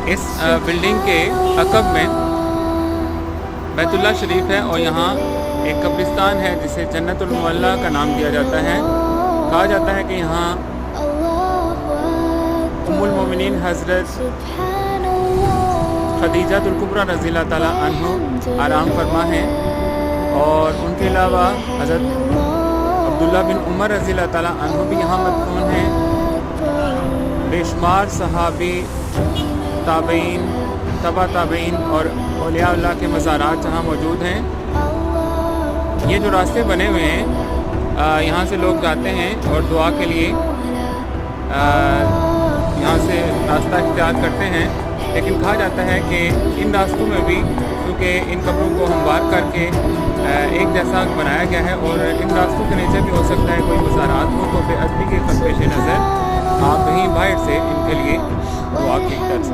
اس building کے عقب میں بیت اللہ شریف ہے اور یہاں ایک قبرستان ہے جسے جنت المعلیٰ کا نام دیا جاتا ہے۔ کہا جاتا ہے کہ یہاں ام المومنین حضرت خدیجہ الکبریٰ رضی اللہ تعالیٰ عنہ آرام فرما ہیں، اور ان کے علاوہ حضرت عبداللہ بن عمر رضی اللہ تعالیٰ عنہ بھی یہاں مدفون ہیں۔ بے شمار صحابی، تابعین، تبع تابعین اور اولیاء اللہ کے مزارات جہاں موجود ہیں۔ یہ جو راستے بنے ہوئے ہیں یہاں سے لوگ جاتے ہیں اور دعا کے لیے یہاں سے راستہ اختیار کرتے ہیں، لیکن کہا جاتا ہے کہ ان راستوں میں بھی کیونکہ ان قبروں کو ہموار کر کے ایک جیسا بنایا گیا ہے، اور ان راستوں کے نیچے بھی ہو سکتا ہے کوئی مزارات ہو، تو بے ادبی کے پیش نظر آپ کہیں باہر سے ان کے لیے دعا کی جا سکتے ہیں۔